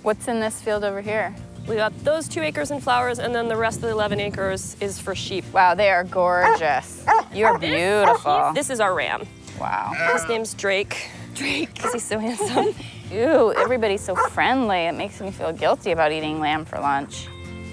What's in this field over here? We got those 2 acres in flowers, and then the rest of the 11 acres is for sheep. Wow, they are gorgeous. You're beautiful. This is our ram. Wow. His name's Drake. Drake, because he's so handsome. Ew, everybody's so friendly. It makes me feel guilty about eating lamb for lunch.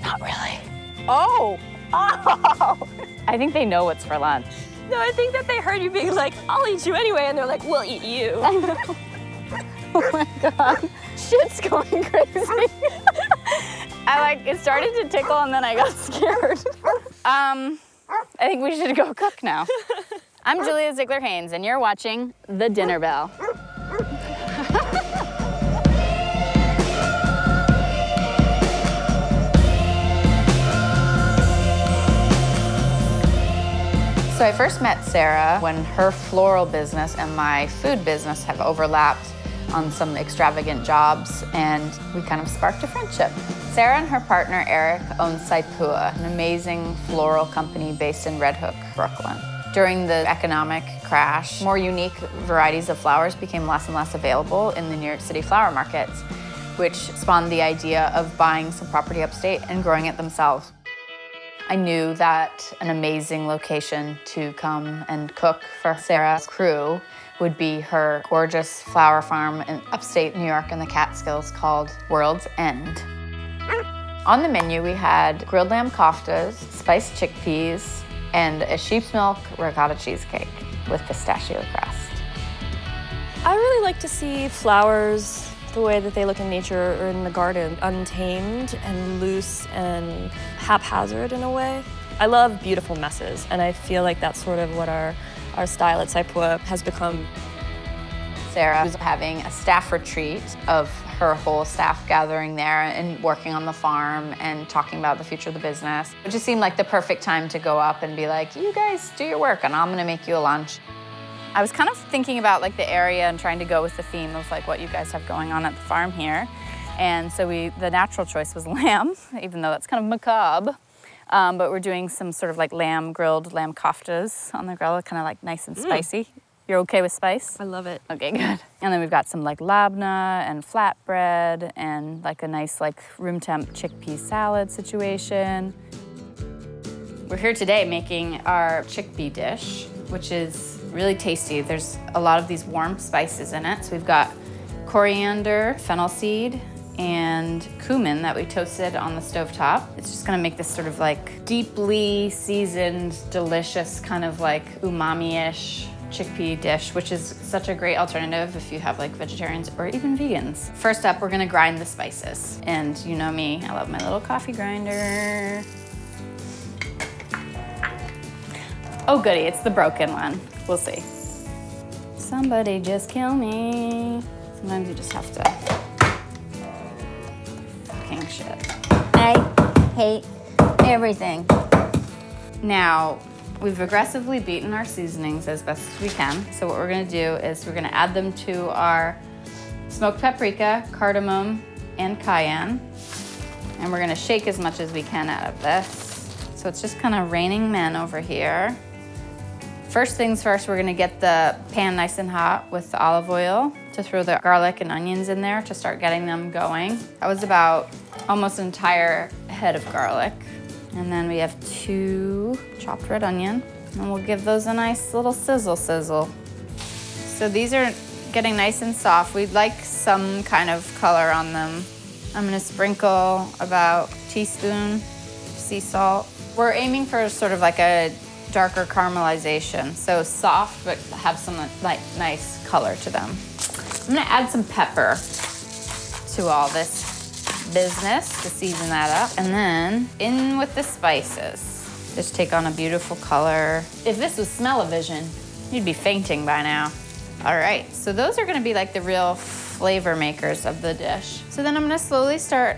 Not really. Oh! Oh! I think they know what's for lunch. No, I think that they heard you being like, I'll eat you anyway, and they're like, we'll eat you. I know. Oh my God. Shit's going crazy. It started to tickle and then I got scared. I think we should go cook now. I'm Julia Ziegler-Haynes and you're watching The Dinner Bell. So I first met Sarah when her floral business and my food business have overlapped on some extravagant jobs, and we kind of sparked a friendship. Sarah and her partner Eric own Saipua, an amazing floral company based in Red Hook, Brooklyn. During the economic crash, more unique varieties of flowers became less and less available in the New York City flower markets, which spawned the idea of buying some property upstate and growing it themselves. I knew that an amazing location to come and cook for Sarah's crew would be her gorgeous flower farm in upstate New York in the Catskills called World's End. On the menu, we had grilled lamb koftas, spiced chickpeas, and a sheep's milk ricotta cheesecake with pistachio crust. I really like to see flowers the way that they look in nature or in the garden, untamed and loose and haphazard in a way. I love beautiful messes, and I feel like that's sort of what our style at Saipua has become. Sarah was having a staff retreat of her whole staff gathering there and working on the farm and talking about the future of the business. It just seemed like the perfect time to go up and be like, you guys do your work and I'm gonna make you a lunch. I was kind of thinking about like the area and trying to go with the theme of like what you guys have going on at the farm here. And so the natural choice was lamb, even though that's kind of macabre. But we're doing some sort of like grilled lamb koftas on the grill, kind of like nice and spicy. You're okay with spice? I love it. Okay, good. And then we've got some like labneh and flatbread and like a nice like room temp chickpea salad situation. We're here today making our chickpea dish, which is really tasty. There's a lot of these warm spices in it. So we've got coriander, fennel seed, and cumin that we toasted on the stovetop. It's just gonna make this sort of like deeply seasoned, delicious kind of like umami-ish chickpea dish, which is such a great alternative if you have like vegetarians or even vegans. First up, we're gonna grind the spices. And you know me, I love my little coffee grinder. Oh goody, it's the broken one. We'll see. Somebody just kill me. Sometimes you just have to. Fucking shit. I hate everything. Now, we've aggressively beaten our seasonings as best as we can. So what we're gonna do is we're gonna add them to our smoked paprika, cardamom, and cayenne. And we're gonna shake as much as we can out of this. So it's just kind of raining men over here. First things first, we're gonna get the pan nice and hot with the olive oil to throw the garlic and onions in there to start getting them going. That was about almost an entire head of garlic. And then we have 2 chopped red onion, and we'll give those a nice little sizzle. So these are getting nice and soft. We'd like some kind of color on them. I'm gonna sprinkle about a teaspoon sea salt. We're aiming for sort of like a darker caramelization, so soft but have some like nice color to them. I'm gonna add some pepper to all this business to season that up, and then in with the spices. Just take on a beautiful color. If this was smell-o-vision, you'd be fainting by now. All right, so those are gonna be like the real flavor makers of the dish. So then I'm gonna slowly start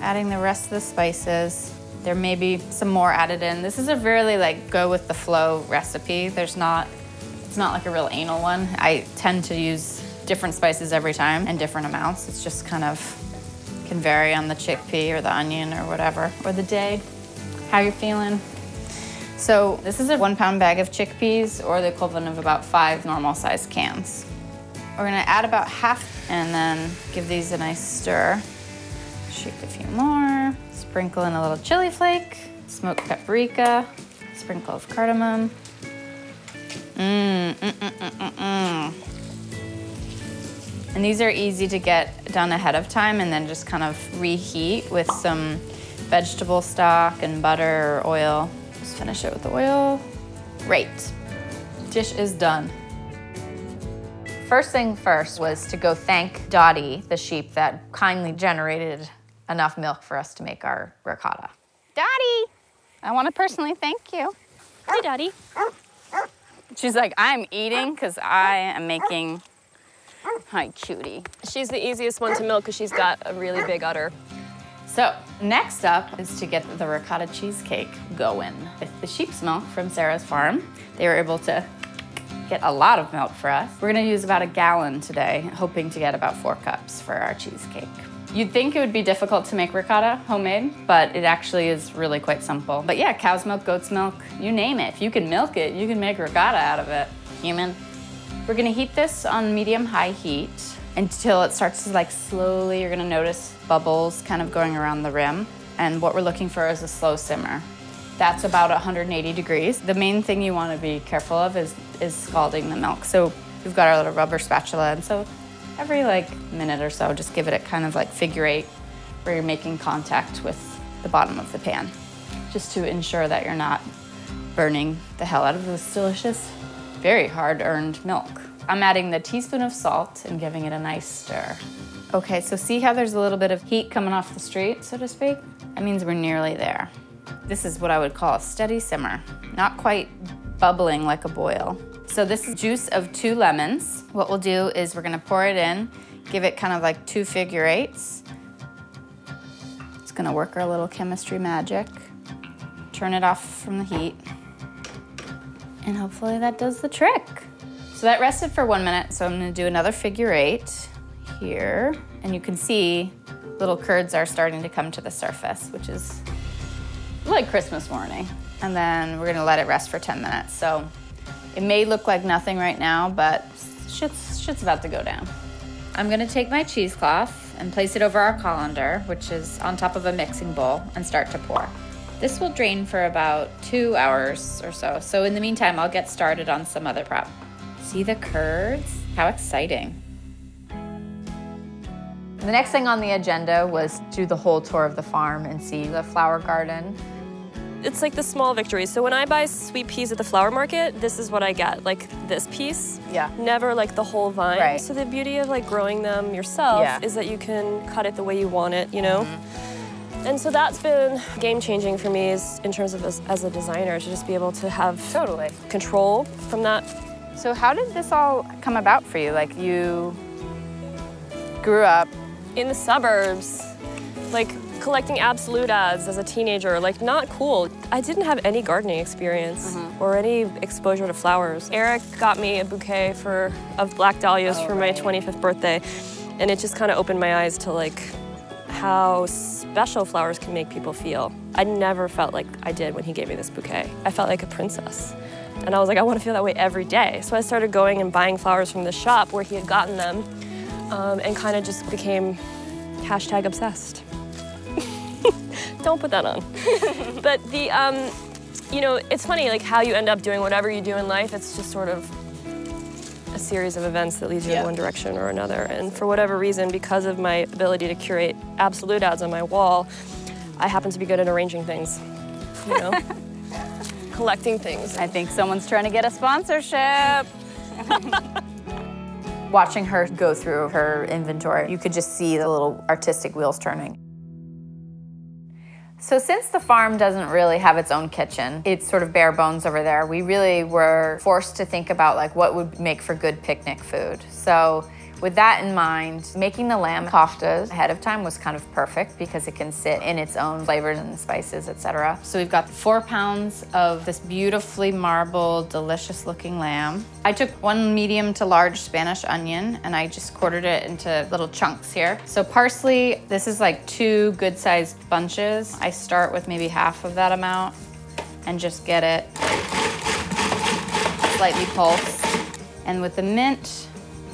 adding the rest of the spices. There may be some more added in. This is a really like go with the flow recipe. It's not like a real anal one. I tend to use different spices every time and different amounts. It's just kind of can vary on the chickpea or the onion or whatever, or the day, how you're feeling. So this is a 1-pound bag of chickpeas, or the equivalent of about 5 normal sized cans. We're gonna add about half and then give these a nice stir. Shake a few more. Sprinkle in a little chili flake, smoked paprika, sprinkle of cardamom. And these are easy to get done ahead of time and then just kind of reheat with some vegetable stock and butter or oil. Just finish it with the oil. Great. Dish is done. First thing first was to go thank Dottie, the sheep that kindly generated enough milk for us to make our ricotta. Dottie, I want to personally thank you. Hi, Dottie. She's like, I'm eating because I am making. Hi, cutie. She's the easiest one to milk because she's got a really big udder. So next up is to get the ricotta cheesecake going. With the sheep's milk from Sarah's farm, they were able to get a lot of milk for us. We're gonna use about 1 gallon today, hoping to get about 4 cups for our cheesecake. You'd think it would be difficult to make ricotta homemade, but it actually is really quite simple. But yeah, cow's milk, goat's milk, you name it. If you can milk it, you can make ricotta out of it. Human. We're gonna heat this on medium-high heat until it starts to like slowly, you're gonna notice bubbles kind of going around the rim. And what we're looking for is a slow simmer. That's about 180 degrees. The main thing you wanna be careful of is scalding the milk. So we've got our little rubber spatula, and so every like minute or so, just give it a kind of like figure 8 where you're making contact with the bottom of the pan, just to ensure that you're not burning the hell out of this delicious, very hard-earned milk. I'm adding the teaspoon of salt and giving it a nice stir. Okay, so see how there's a little bit of heat coming off the street, so to speak? That means we're nearly there. This is what I would call a steady simmer, not quite bubbling like a boil. So this is juice of 2 lemons. What we'll do is we're gonna pour it in, give it kind of like 2 figure 8s. It's gonna work our little chemistry magic. Turn it off from the heat. And hopefully that does the trick. So that rested for 1 minute, so I'm gonna do another figure 8 here. And you can see little curds are starting to come to the surface, which is like Christmas morning. And then we're gonna let it rest for 10 minutes. So it may look like nothing right now, but shit's about to go down. I'm gonna take my cheesecloth and place it over our colander, which is on top of a mixing bowl, and start to pour. This will drain for about 2 hours or so. So in the meantime, I'll get started on some other prep. See the curds? How exciting. The next thing on the agenda was to do the whole tour of the farm and see the flower garden. It's like the small victories. So when I buy sweet peas at the flower market, this is what I get, like this piece. Yeah. Never like the whole vine. Right. So the beauty of like growing them yourself is that you can cut it the way you want it, you know? And so that's been game-changing for me in terms of as a designer, to just be able to have control from that. So how did this all come about for you? Like, you grew up in the suburbs, like collecting absolute ads as a teenager, like not cool. I didn't have any gardening experience or any exposure to flowers. Eric got me a bouquet of black dahlias for my 25th birthday, and it just kind of opened my eyes to like how special flowers can make people feel. I never felt like I did when he gave me this bouquet. I felt like a princess. And I was like, I want to feel that way every day. So I started going and buying flowers from the shop where he had gotten them, and kind of just became #obsessed. Don't put that on. But you know, it's funny like how you end up doing whatever you do in life. It's just sort of a series of events that leads you in one direction or another. And for whatever reason, because of my ability to curate absolute ads on my wall, I happen to be good at arranging things, you know? Collecting things. I think someone's trying to get a sponsorship. Watching her go through her inventory, you could just see the little artistic wheels turning. So since the farm doesn't really have its own kitchen, it's sort of bare bones over there, we really were forced to think about like what would make for good picnic food. So with that in mind, making the lamb koftas ahead of time was kind of perfect because it can sit in its own flavors and spices, etc. So we've got 4 pounds of this beautifully marbled, delicious looking lamb. I took 1 medium to large Spanish onion and I just quartered it into little chunks here. So parsley, this is like 2 good sized bunches. I start with maybe half of that amount and just get it slightly pulsed. And with the mint,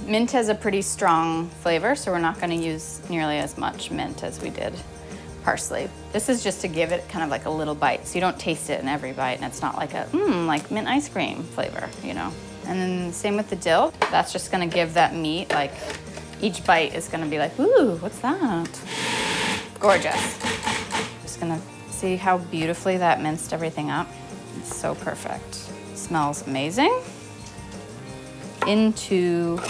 Mint has a pretty strong flavor, so we're not gonna use nearly as much mint as we did parsley. This is just to give it kind of like a little bite, so you don't taste it in every bite, and it's not like a, like mint ice cream flavor, you know? And then same with the dill. That's just gonna give that meat, like, each bite is gonna be like, ooh, what's that? Gorgeous. Just gonna see how beautifully that minced everything up. It's so perfect. Smells amazing. Into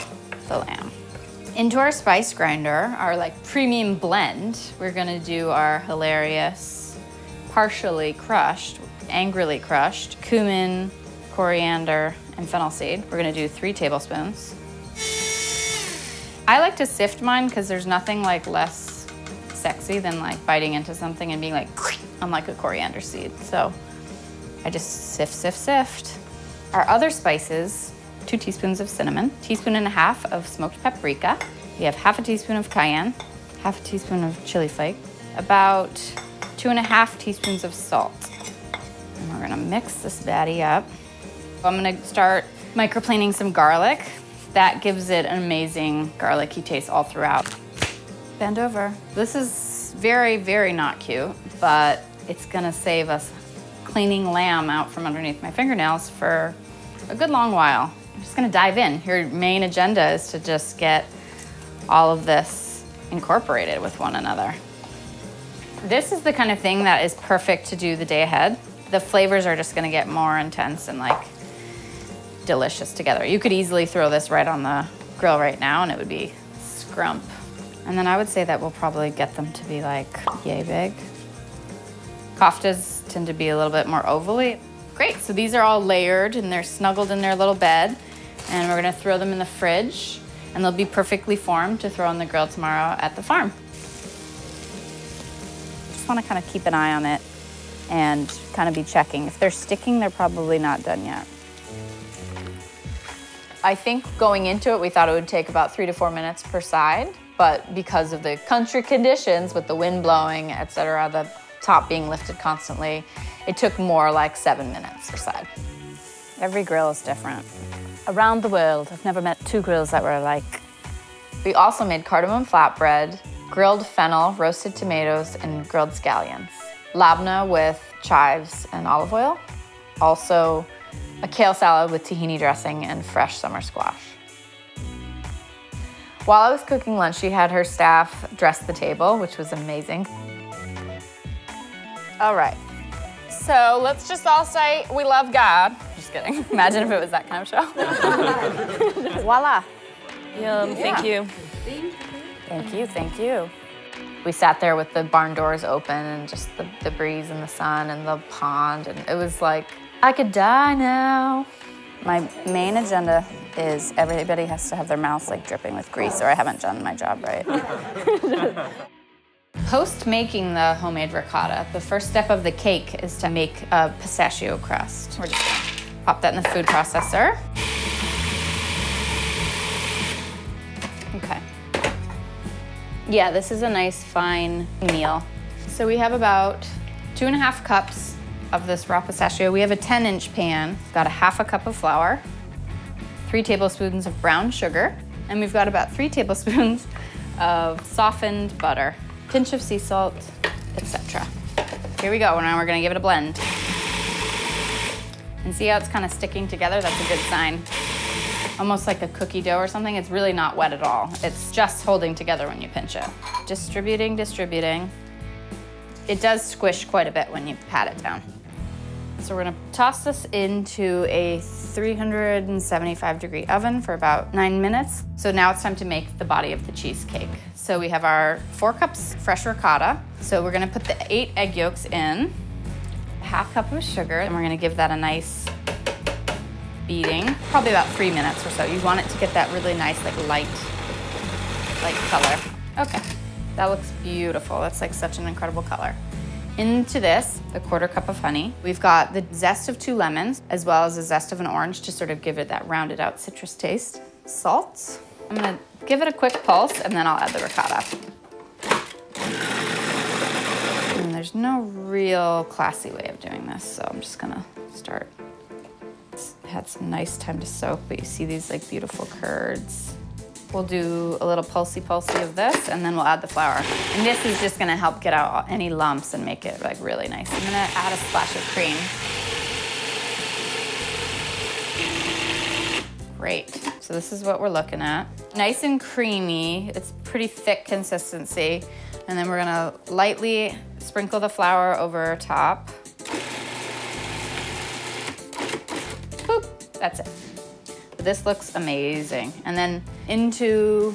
the lamb. Into our spice grinder, our like premium blend, we're gonna do our hilarious, partially crushed, angrily crushed, cumin, coriander, and fennel seed. We're gonna do 3 tablespoons. I like to sift mine because there's nothing like less sexy than like biting into something and being like, I'm like a coriander seed. So I just sift, sift, sift. Our other spices, 2 teaspoons of cinnamon, 1.5 teaspoons of smoked paprika. We have 1/2 teaspoon of cayenne, 1/2 teaspoon of chili flake, about 2.5 teaspoons of salt. And we're gonna mix this baddie up. I'm gonna start microplaning some garlic. That gives it an amazing garlicky taste all throughout. Bend over. This is very, very not cute, but it's gonna save us cleaning lamb out from underneath my fingernails for a good long while. I'm just gonna dive in. Your main agenda is to just get all of this incorporated with one another. This is the kind of thing that is perfect to do the day ahead. The flavors are just gonna get more intense and like delicious together. You could easily throw this right on the grill right now and it would be scrump. And then I would say that we'll probably get them to be like yay big. Koftas tend to be a little bit more ovally. Great, so these are all layered and they're snuggled in their little bed, and we're gonna throw them in the fridge and they'll be perfectly formed to throw on the grill tomorrow at the farm. Just wanna kind of keep an eye on it and kind of be checking. If they're sticking, they're probably not done yet. I think going into it, we thought it would take about 3 to 4 minutes per side, but because of the country conditions with the wind blowing, et cetera, the top being lifted constantly, it took more like 7 minutes per side. Every grill is different. Around the world, I've never met 2 grills that were alike. We also made cardamom flatbread, grilled fennel, roasted tomatoes, and grilled scallions. Labneh with chives and olive oil. Also, a kale salad with tahini dressing and fresh summer squash. While I was cooking lunch, she had her staff dress the table, which was amazing. All right, so let's just all say we love God. Just kidding. Imagine if it was that kind of show. Voila. Yum, thank you. Thank you, thank you. We sat there with the barn doors open and just the breeze and the sun and the pond, and it was like, I could die now. My main agenda is everybody has to have their mouths like dripping with grease or I haven't done my job right. Post making the homemade ricotta, the first step of the cake is to make a pistachio crust. We're just gonna pop that in the food processor. Okay. Yeah, this is a nice fine meal. So we have about 2.5 cups of this raw pistachio. We have a 10-inch pan. Got a 1/2 cup of flour, 3 tablespoons of brown sugar, and we've got about 3 tablespoons of softened butter, pinch of sea salt, etc. Here we go, now we're gonna give it a blend. And see how it's kind of sticking together? That's a good sign. Almost like a cookie dough or something. It's really not wet at all. It's just holding together when you pinch it. Distributing, distributing. It does squish quite a bit when you pat it down. So we're gonna toss this into a 375-degree oven for about 9 minutes. So now it's time to make the body of the cheesecake. So we have our 4 cups fresh ricotta. So we're gonna put the 8 egg yolks in, 1/2 cup of sugar, and we're gonna give that a nice beating, probably about 3 minutes or so. You want it to get that really nice, like light color. Okay, that looks beautiful. That's like such an incredible color. Into this, the 1/4 cup of honey. We've got the zest of 2 lemons, as well as the zest of an orange to sort of give it that rounded out citrus taste. Salt. I'm gonna give it a quick pulse and then I'll add the ricotta. And there's no real classy way of doing this, so I'm just gonna start. It's had some nice time to soak, but you see these like beautiful curds. We'll do a little pulsey of this, and then we'll add the flour. And this is just gonna help get out any lumps and make it like really nice. I'm gonna add a splash of cream. Great, so this is what we're looking at. Nice and creamy, it's pretty thick consistency. And then we're gonna lightly sprinkle the flour over top. Boop, that's it. This looks amazing. And then into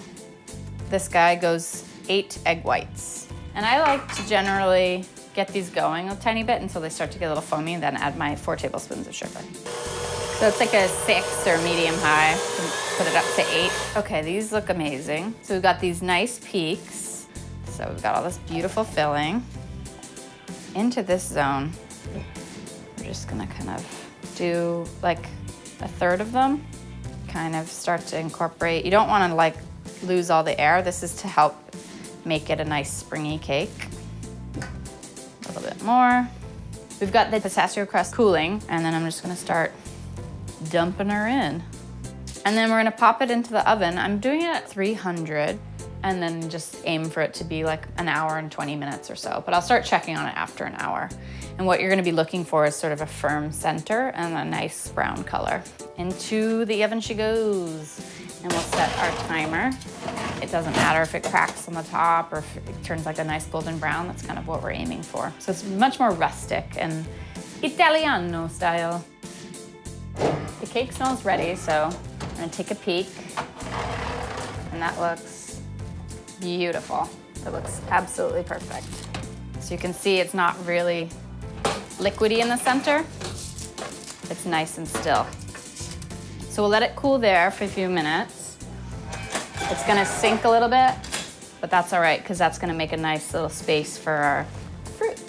this guy goes 8 egg whites. And I like to generally get these going a tiny bit until they start to get a little foamy, and then add my 4 tablespoons of sugar. So it's like a 6 or medium high. Put it up to 8. Okay, these look amazing. So we've got these nice peaks. So we've got all this beautiful filling. Into this zone, we're just gonna kind of do like a third of them. Kind of start to incorporate. You don't wanna like lose all the air. This is to help make it a nice springy cake. A little bit more. We've got the pistachio crust cooling, and then I'm just gonna start dumping her in. And then we're gonna pop it into the oven. I'm doing it at 300, and then just aim for it to be like an hour and 20 minutes or so. But I'll start checking on it after an hour. And what you're gonna be looking for is sort of a firm center and a nice brown color. Into the oven she goes. And we'll set our timer. It doesn't matter if it cracks on the top or if it turns like a nice golden brown. That's kind of what we're aiming for. So it's much more rustic and Italiano style. The cake smells ready, so I'm gonna take a peek. And that looks beautiful. It looks absolutely perfect. So you can see it's not really liquidy in the center. It's nice and still. So we'll let it cool there for a few minutes. It's gonna sink a little bit, but that's all right, because that's gonna make a nice little space for our fruit.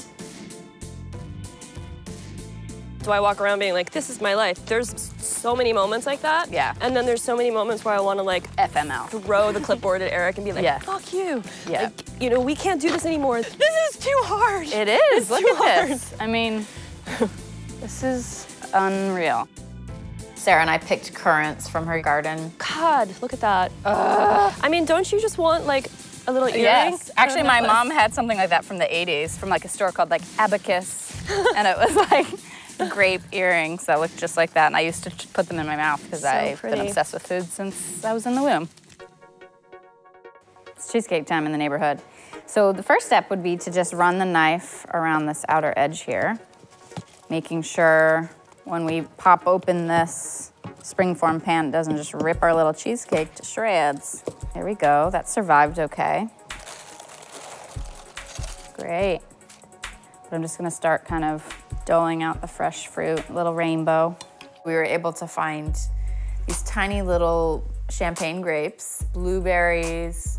So I walk around being like, this is my life. There's so many moments like that. Yeah. And then there's so many moments where I want to like FML. throw the clipboard at Eric and be like, yeah. Fuck you. Yeah. Like, you know, we can't do this anymore. This is too hard. It is. It's Look too at hard. this. I mean, this is unreal. Sarah and I picked currants from her garden. God, look at that. I mean, don't you just want like a little earring? Yes. Actually, my mom had something like that from the 80s from like a store called like Abacus. And it was like grape earrings that looked just like that. And I used to put them in my mouth because I've been obsessed with food since I was in the womb. It's cheesecake time in the neighborhood. So the first step would be to just run the knife around this outer edge here, making sure when we pop open this springform pan, it doesn't just rip our little cheesecake to shreds. There we go, that survived okay. Great. But I'm just gonna start kind of doling out the fresh fruit, a little rainbow. We were able to find these tiny little champagne grapes, blueberries,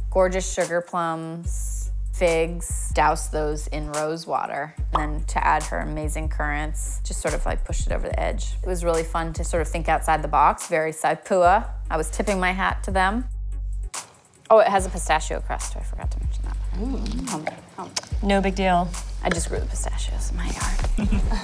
gorgeous sugar plums, figs, douse those in rose water, and then to add her amazing currants, just sort of like push it over the edge. It was really fun to sort of think outside the box, very Saipua. I was tipping my hat to them. Oh, it has a pistachio crust, I forgot to mention that. No big deal. I just grew the pistachios in my yard.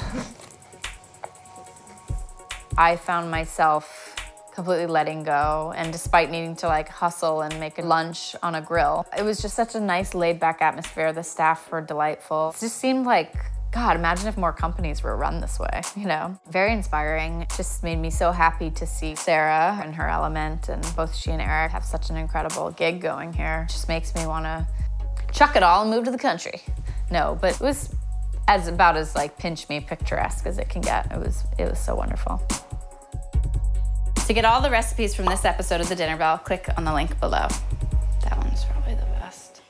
I found myself completely letting go, and despite needing to like hustle and make a lunch on a grill, it was just such a nice laid-back atmosphere. The staff were delightful. It just seemed like, God, imagine if more companies were run this way, you know? Very inspiring. It just made me so happy to see Sarah in her element, and both she and Eric have such an incredible gig going here. It just makes me want to chuck it all and move to the country. No, but it was about as like pinch me picturesque as it can get. It was so wonderful. To get all the recipes from this episode of The Dinner Bell, click on the link below. That one's probably the best.